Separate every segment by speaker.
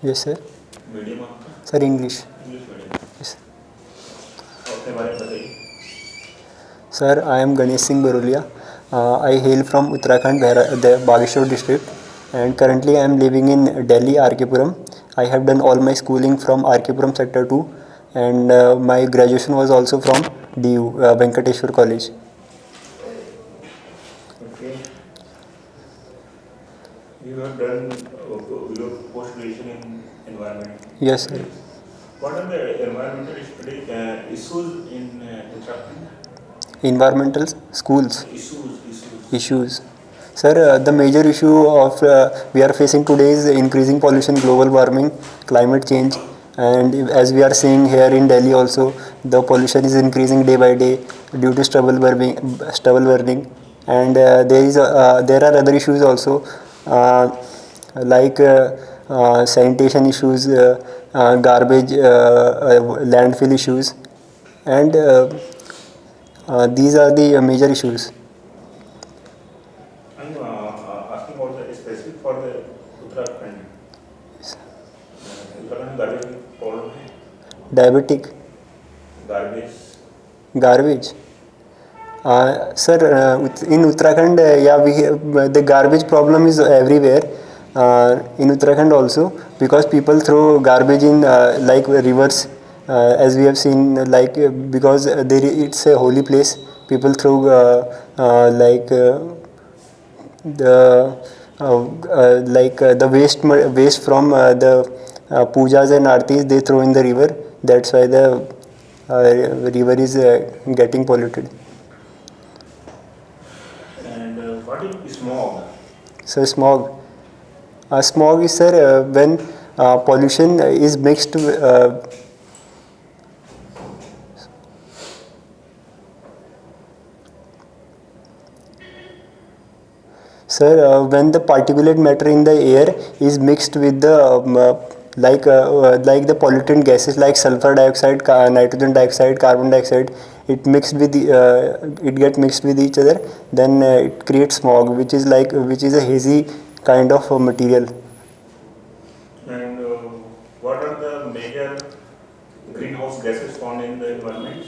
Speaker 1: Yes sir.
Speaker 2: Medium आपका?
Speaker 1: Sir English.
Speaker 2: English medium.
Speaker 1: Yes
Speaker 2: अपने बारे में बताइए.
Speaker 1: Sir. I am Ganesh Singh Barolia. I hail from Uttarakhand, the Bageshwar district, and currently I am living in Delhi, RK Puram. I have done all my schooling from RK Puram Sector 2, and my graduation was also from DU, Venkateshwar College.
Speaker 2: Okay. You have done your post graduation in environment.
Speaker 1: Yes sir.
Speaker 2: What are the environmental issues in Uttarakhand?
Speaker 1: Environmental schools
Speaker 2: Issues.
Speaker 1: issues. Sir, the major issue of we are facing today is increasing pollution, global warming, climate change, and as we are seeing here in Delhi also, the pollution is increasing day by day due to stubble burning, and there are other issues also, uh, like sanitation issues, garbage, landfill issues, and these are the major issues.
Speaker 2: I'm asking about the specific for the Uttarakhand. Uttarakhand garbage problem है.
Speaker 1: Diabetic.
Speaker 2: Garbage.
Speaker 1: Garbage. Sir, in Uttarakhand, yeah, the garbage problem is everywhere. In Uttarakhand also, because people throw garbage in like rivers, as we have seen, like because it's a holy place. People throw like the the waste from the pujas and artis they throw in the river. That's why the river is getting polluted.
Speaker 2: And what is smog?
Speaker 1: So smog is, sir, when pollution is mixed sir, when the particulate matter in the air is mixed with the like the pollutant gases like sulfur dioxide, nitrogen dioxide, carbon dioxide, it get mixed with each other, then it creates smog, which is a hazy kind of material.
Speaker 2: And what are the major greenhouse gases found in the environment?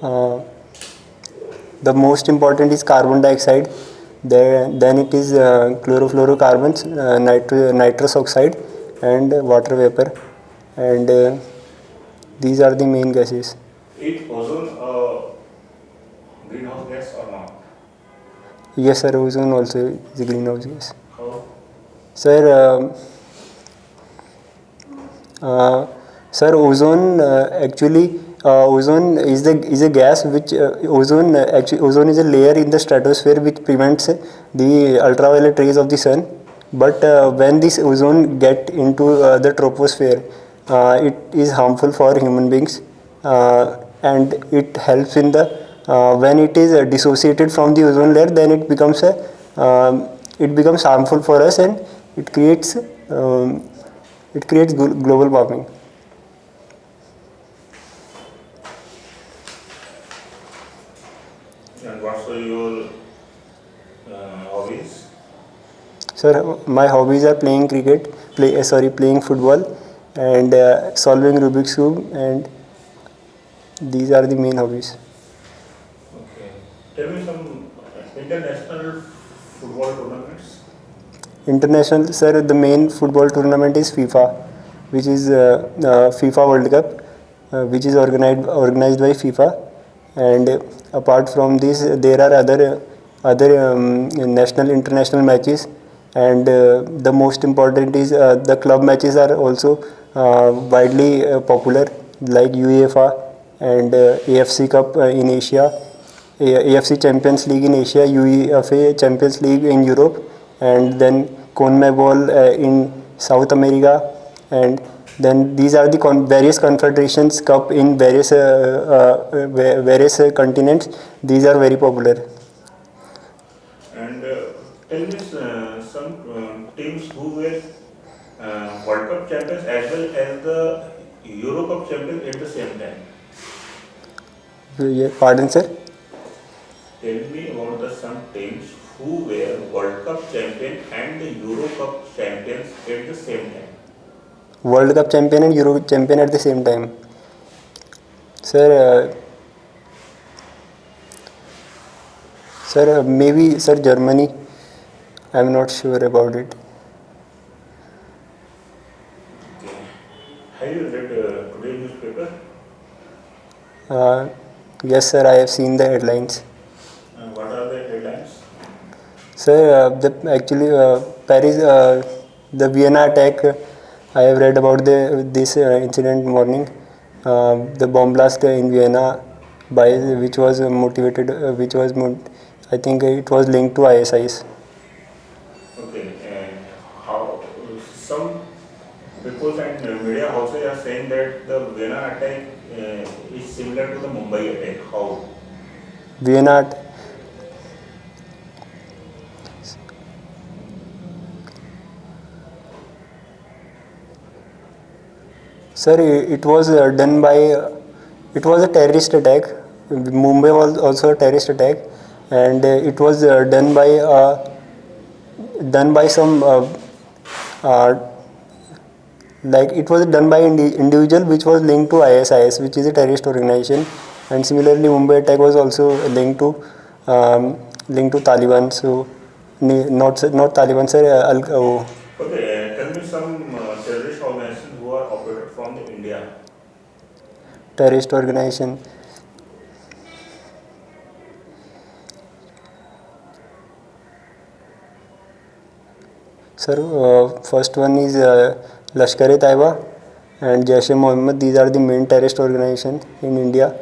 Speaker 1: Uh, the most important is carbon dioxide, then it is chlorofluorocarbons, nitrous oxide, and water vapor, and these are the main gases.
Speaker 2: Is ozone greenhouse gas or not?
Speaker 1: Yes sir, ozone also is a greenhouse gas.
Speaker 2: How?
Speaker 1: Sir, sir, ozone actually ozone is a gas which ozone is a layer in the stratosphere which prevents the ultraviolet rays of the sun. But when this ozone get into the troposphere, it is harmful for human beings, and it helps in the when it is dissociated from the ozone layer, then it becomes harmful for us, and it creates global warming.
Speaker 2: And what's your hobbies?
Speaker 1: Sir, my hobbies are playing playing football, and solving Rubik's cube, and these are the main hobbies.
Speaker 2: Okay. Tell me some international football tournaments.
Speaker 1: International, sir, the main football tournament is FIFA, which is FIFA World Cup, which is organized by FIFA, and apart from this, there are other national international matches, and the most important is the club matches are also widely popular, like UEFA and AFC Cup in Asia, AFC Champions League in Asia, UEFA Champions League in Europe, and then CONMEBOL in South America, and then these are the various confederations cup in various continents. These are very popular.
Speaker 2: And tell me some teams who were World Cup champions as well as the Euro Cup champions at the same time.
Speaker 1: Pardon, sir?
Speaker 2: Tell me about the some teams who were World Cup champion and the Euro Cup champions at the same time.
Speaker 1: World Cup champion and Euro champion at the same time. Sir, maybe sir Germany. I'm not sure about it.
Speaker 2: Okay. Have you read today's newspaper?
Speaker 1: Uh, yes, sir. I have seen the headlines.
Speaker 2: What are the headlines?
Speaker 1: Sir, Paris, the Vienna attack. I have read about this incident morning. The bomb blast in Vienna, by which was motivated, I think it was linked to ISIS.
Speaker 2: Okay. And how some people and media houses are saying that the Vienna attack is similar to the Mumbai attack. How?
Speaker 1: Vienna, sir, it was done by. It was a terrorist attack. Mumbai was also a terrorist attack, and it was done by some. Uh, like it was done by individual which was linked to ISIS, which is a terrorist organization, and similarly Mumbai attack was also linked to Taliban. So not Taliban, sir.
Speaker 2: Okay. Tell me some terrorist organizations who are operated from the India.
Speaker 1: Terrorist organization. Sir, first one is Lashkar-e-Taiba and Jaish-e-Mohammed. These are the main terrorist organizations in India,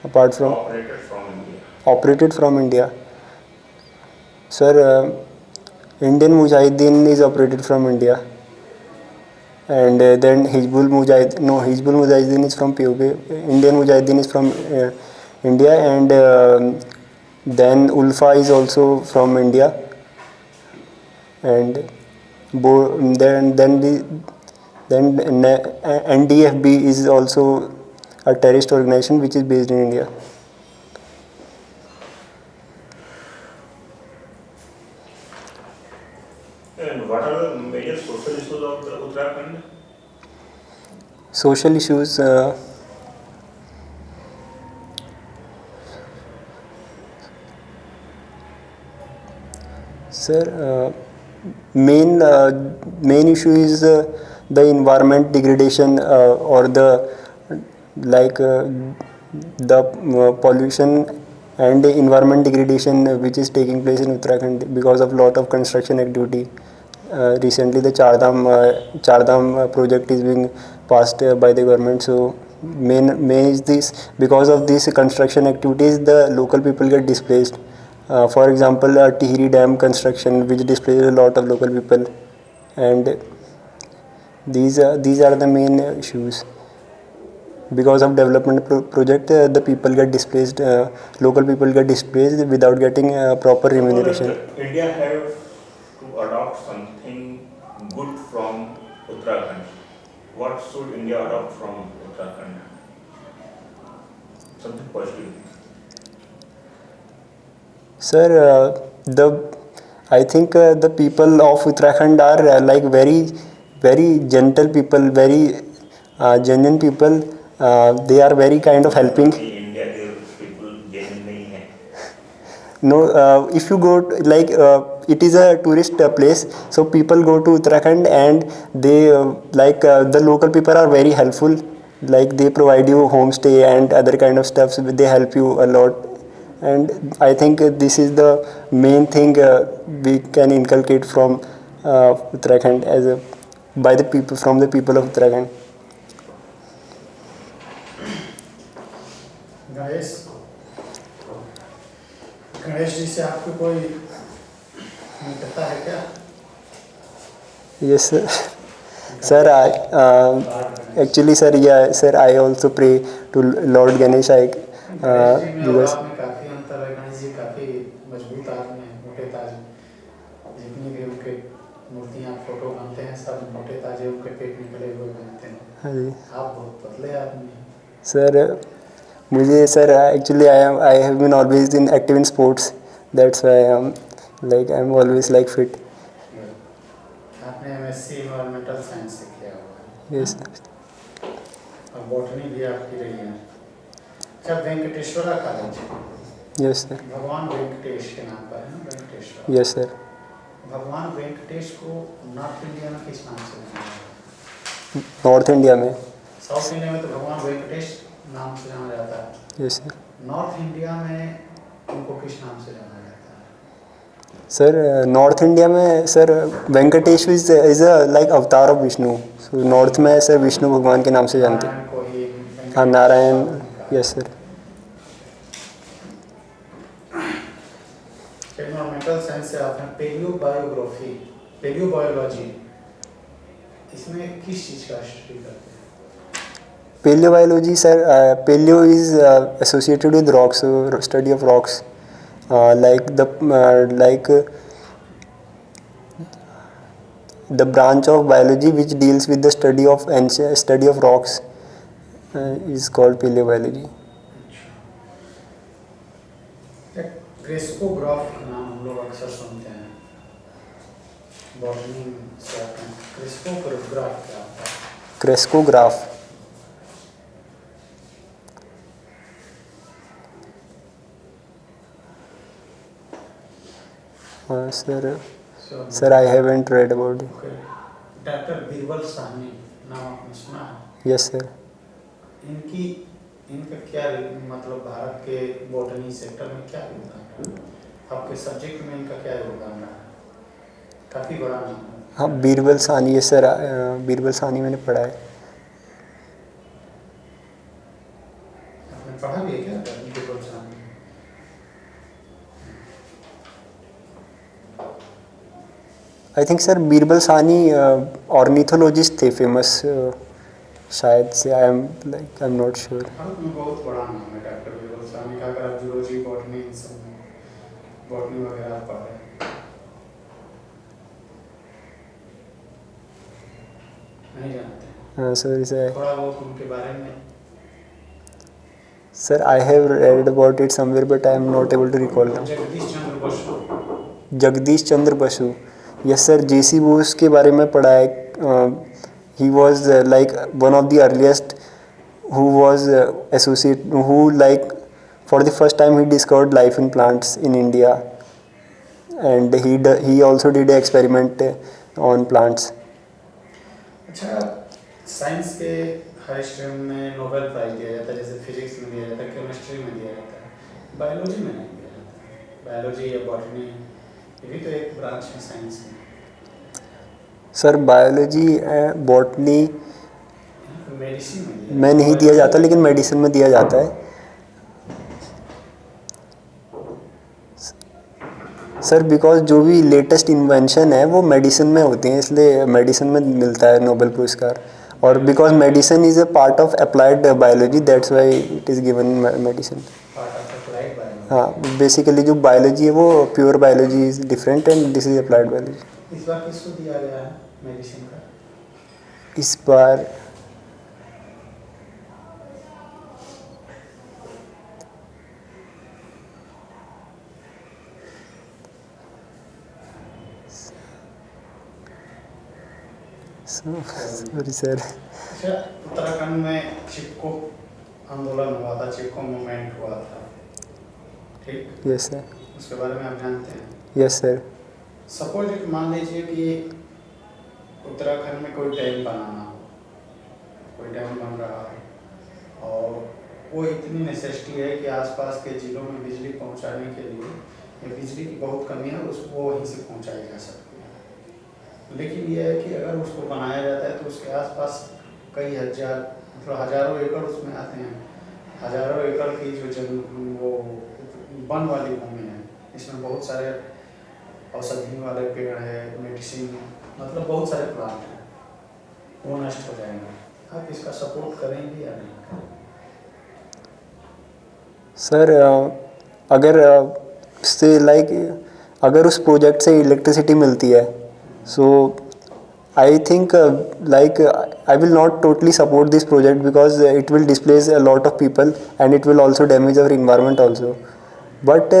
Speaker 1: apart from
Speaker 2: Operated from India.
Speaker 1: operated from India. Sir, Indian Mujahideen is operated from India, and then Hizbul Mujahideen is from POK. Indian Mujahideen is from India, and then Ulfa is also from India, and then NDFB is also a terrorist organization which is based in India.
Speaker 2: And what are the major social issues of the Uttarakhand?
Speaker 1: Social issues. Sir, main issue is the environment degradation, or the pollution and the environment degradation which is taking place in Uttarakhand because of lot of construction activity. Recently, the Chardham project is being passed by the government. So main is this, because of these construction activities, the local people get displaced. For example, Tihri Dam construction, which displaces a lot of local people, and these are the main issues. Because of development project, the people get displaced. Local people get displaced without getting proper remuneration.
Speaker 2: India have to adopt something good from Uttarakhand. What should India adopt from Uttarakhand? Something positive.
Speaker 1: Sir, I think the people of Uttarakhand are like very gentle people, very genuine people. They are very kind of helping.
Speaker 2: In India, there people genuine नहीं है.
Speaker 1: No, if you go it is a tourist place, so people go to Uttarakhand, and they the local people are very helpful. Like they provide you homestay and other kind of stuff. So they help you a lot, and I think this is the main thing we can inculcate from Uttarakhand by the people, from the people of Uttarakhand.
Speaker 3: Ganesh ji से आपको कोई मित्रता है क्या?
Speaker 1: Yes, sir. Sir, actually, sir, yeah, sir, I also pray to Lord Ganesh.
Speaker 3: Ganesh ji में और
Speaker 1: Because
Speaker 3: आप में काफी अंतर है. गणेश जी काफी मजबूत आदमी हैं, मोटे ताजे. जितनी भी उनके मूर्तियां फोटो बनते हैं, सब मोटे ताजे उनके पेट निकले हुए बनते हैं.
Speaker 1: हाँ जी.
Speaker 3: आप बहुत पतले आदमी हैं.
Speaker 1: Sir, मुझे sir actually I have been always in active in sports. That's why I'm always like fit.
Speaker 3: आपने MSc इन्वायरमेंटल साइंस से किया हुआ है.
Speaker 1: यस
Speaker 3: और बॉटनी भी आपकी रही है। अच्छा, वेंकटेश्वरा कॉलेज
Speaker 1: यस सर
Speaker 3: भगवान वेंकटेश के नाम पर है ना, वेंकटेश्वरा।
Speaker 1: यस सर
Speaker 3: भगवान वेंकटेश को नॉर्थ इंडिया में किस नाम से जाना जाता है?
Speaker 1: नॉर्थ इंडिया में
Speaker 3: साउथ इंडिया में तो भगवान वेंकटेश नाम से जाना जाता है।
Speaker 1: यस सर
Speaker 3: नॉर्थ इंडिया में उनको किस नाम से जाना जाता है?
Speaker 1: सर नॉर्थ इंडिया में sir Venkatesh is a like अवतार ऑफ विष्णु। सो नॉर्थ में सर विष्णु भगवान के नाम से जानते हैं।
Speaker 3: नारायण को ही
Speaker 1: हाँ Narayan yes sir.
Speaker 3: Environmental science से आते हैं, पेलियोबायोग्राफी, पेलियोबायोलॉजी, इसमें किस चीज़ का स्टडी करते हैं?
Speaker 1: Paleobiology, sir. Paleo is associated with rocks, study of rocks, the branch of biology which deals with the study of rocks is called paleobiology.
Speaker 3: Crescograph का नाम हम लोग अक्सर सुनते हैं, बॉटनी से आते हैं। क्रेस्कोग्राफ क्या होता है?
Speaker 1: Crescograph. Sir, I haven't read about it.
Speaker 3: Doctor Birbal Sahni नाम आपने सुना है?
Speaker 1: Yes, sir.
Speaker 3: इनका क्या मतलब भारत के बॉटनी सेक्टर में क्या योगदान रहा? आपके सब्जेक्ट में इनका क्या योगदान रहा? काफ़ी बड़ा नाम है।
Speaker 1: हाँ बीरबल साहनी, यस सर, बीरबल साहनी मैंने पढ़ा है।
Speaker 3: आपने पढ़ा भी है क्या Birbal Sahni?
Speaker 1: I think sir Birbal Sahni ornithologist थे फेमस, शायद से। आई एम नॉट श्योर।
Speaker 3: भारत में बहुत बड़ा नाम है डॉक्टर बीरबल साहनी का। अगर आप जूलॉजी, बॉटनी, इन सब में बॉटनी वगैरह आप पढ़ रहे हैं, नहीं जानते?
Speaker 1: हाँ सर, इसे
Speaker 3: थोड़ा बहुत उनके बारे में।
Speaker 1: Sir I have read about it somewhere but I am not able to recall now.
Speaker 3: Jagdish Chandra Basu.
Speaker 1: Jagdish Chandra Basu, yes sir, J C Bose के बारे में पढ़ा है। He was like one of the earliest who was who like for the first time he discovered life in plants in India, and he also did an experiment on plants.
Speaker 3: अच्छा, science के हर stream में Nobel prize दिया जाता है, जैसे physics में दिया जाता है, केमिस्ट्री में दिया जाता है, बायोलॉजी में नहीं दिया जाता। बायोलॉजी या बॉटनी ये भी तो एक ब्रांच है साइंस की।
Speaker 1: सर बायोलॉजी, बॉटनी
Speaker 3: मेडिसिन
Speaker 1: में नहीं दिया जाता, लेकिन मेडिसिन में दिया जाता है। सर बिकॉज जो भी लेटेस्ट इन्वेंशन है वो मेडिसिन में होती हैं, इसलिए मेडिसिन में मिलता है नोबेल पुरस्कार। और because medicine is a part of applied biology, that's why it is given medicine. हाँ, बेसिकली जो बायोलॉजी है वो pure biology is different and this is applied biology.
Speaker 3: इस बार किसको दिया गया है मेडिसिन का?
Speaker 1: इस बार सॉरी सर।
Speaker 3: अच्छा, उत्तराखंड में चिपको आंदोलन हुआ था, चिपको मूवमेंट हुआ था, ठीक?
Speaker 1: Yes sir.
Speaker 3: उसके बारे में आप जानते हैं?
Speaker 1: Yes sir.
Speaker 3: सपोज मान लीजिए कि उत्तराखंड में कोई डैम बनाना हो, कोई डैम बन रहा है और वो इतनी नेसेसिटी है कि आसपास के ज़िलों में बिजली पहुंचाने के लिए या बिजली की बहुत कमी है, उसको वहीं से पहुंचाई जा सकती है। लेकिन यह है कि अगर उसको बनाया जाता है तो उसके आसपास कई हजार मतलब हज़ारों एकड़ उसमें आते हैं। हज़ारों एकड़ की जो वो वन वाली भूमि है, इसमें बहुत सारे औषधि वाले पेड़ है, मेडिसिन मतलब बहुत सारे प्लांट हैं, वो नष्ट हो जाएंगे। आप इसका सपोर्ट करेंगे या नहीं करेंगे?
Speaker 1: सर अगर से लाइक अगर उस प्रोजेक्ट से इलेक्ट्रिसिटी मिलती है, so I think like I will not totally support this project because it will displace a lot of people and it will also damage our environment also. But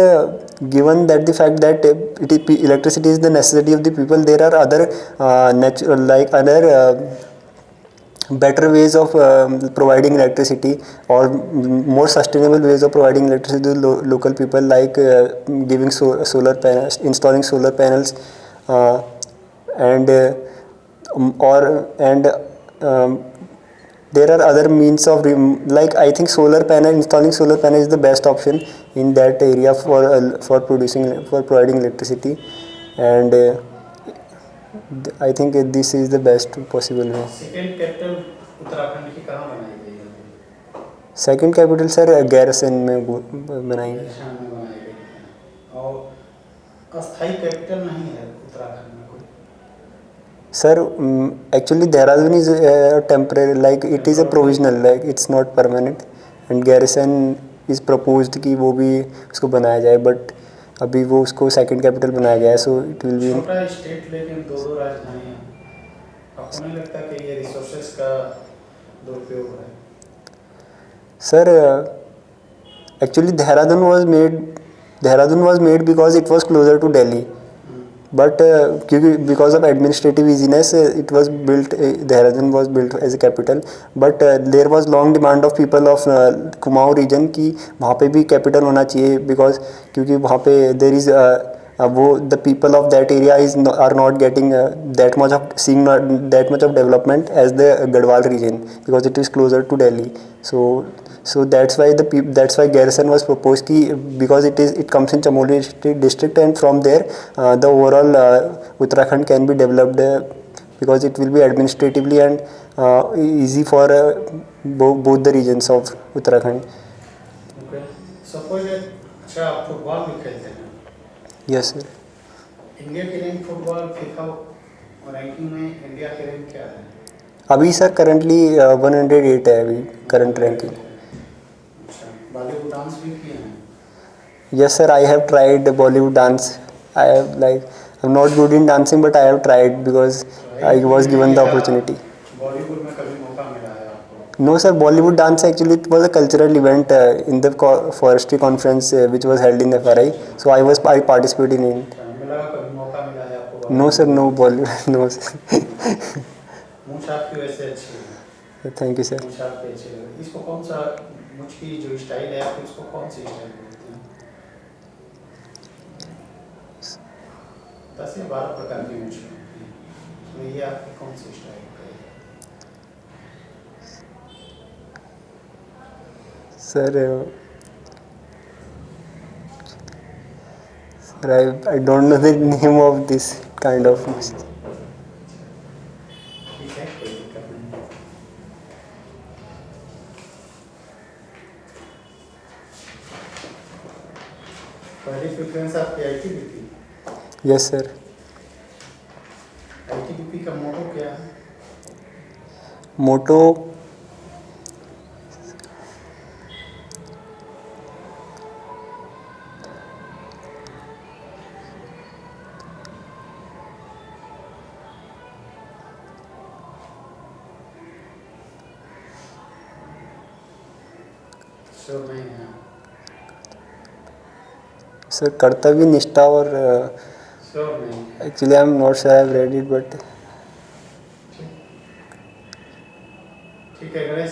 Speaker 1: given that the fact that electricity is the necessity of the people, there are other better ways of providing electricity, or more sustainable ways of providing electricity to local people, like giving solar panels, installing solar panels, uh, and or and there are other means of like, I think solar panel, installing solar panel is the best option in that area for providing electricity. And I think this is the best possible way.
Speaker 3: Second capital Uttarakhand की कहाँ बनाई गई है अभी?
Speaker 1: Second capital sir garrison में बनाएंगे।
Speaker 3: शाम में बनाई गई है। और अस्थाई कैपिटल नहीं है उत्तराखंड में कोई?
Speaker 1: Sir actually Dehradun is temporary, like it is a provisional, like it's not permanent, and garrison is proposed कि वो भी उसको बनाया जाए, बट अभी वो उसको सेकंड कैपिटल बनाया गया है, सो इट विल बी।
Speaker 3: छोटा स्टेट लेकिन दो राजधानियाँ, आपको नहीं लगता कि ये रिसोर्सेज का दुरुपयोग है?
Speaker 1: Sir actually Dehradun was made because it was closer to Delhi, but क्योंकि because of administrative easiness it was built, Dehradun was built as a capital, but there was long demand of people of Kumaon region कि वहाँ पे भी capital होना चाहिए, because क्योंकि वहाँ पे देर इज़ वो the people of that area are not getting that much of seeing that much of development as the Garhwal region, because it is closer to Delhi. So that's why Garrison was proposed ki, because it comes in Chamoli district, and from there the overall Uttarakhand can be developed, because it will be administratively and easy for both the regions of Uttarakhand.
Speaker 3: Okay. Suppose अच्छा आप football भी खेलते हैं?
Speaker 1: Yes sir.
Speaker 3: India की rank football FIFA ranking में India की rank क्या है?
Speaker 1: अभी सर करंटली 108 है अभी करंट रैंकिंग.
Speaker 3: बॉलीवुड डांस भी किए हैं?
Speaker 1: Yes sir, I have tried Bollywood dance. I'm not good in dancing, but I have tried because I was given the opportunity.
Speaker 3: Bollywood में कभी मौका मिला है आपको?
Speaker 1: No sir, Bollywood dance actually it was a cultural event in the forestry conference which was held in FRI. So I participated in it.
Speaker 3: मिला, कभी मौका मिला है आपको?
Speaker 1: No sir, no Bollywood, no sir.
Speaker 3: मूंछ आपकी वैसे अच्छी है।
Speaker 1: Thank you sir.
Speaker 3: मूंछ आपकी अच्छी है। इसको कौन सा मूंछ की जो स्टाइल है आप इसको कौन सी स्टाइल बोलते हैं? 10 या 12 प्रकार की मूंछ होती है, तो ये आपकी कौन सी स्टाइल है?
Speaker 1: Sir, I don't know the name of this kind of music.
Speaker 3: ठीक है, कोई दिक्कत नहीं। पहली प्रेफरेंस आपकी आईटीबीपी?
Speaker 1: Yes sir.
Speaker 3: आईटीबीपी का मोटो क्या है?
Speaker 1: Motto,
Speaker 3: श्योर नहीं है?
Speaker 1: sir, कर्तव्य निष्ठा और
Speaker 3: श्योर नहीं।
Speaker 1: actually I'm not sure I've read it, but
Speaker 3: ठीक है गणेश,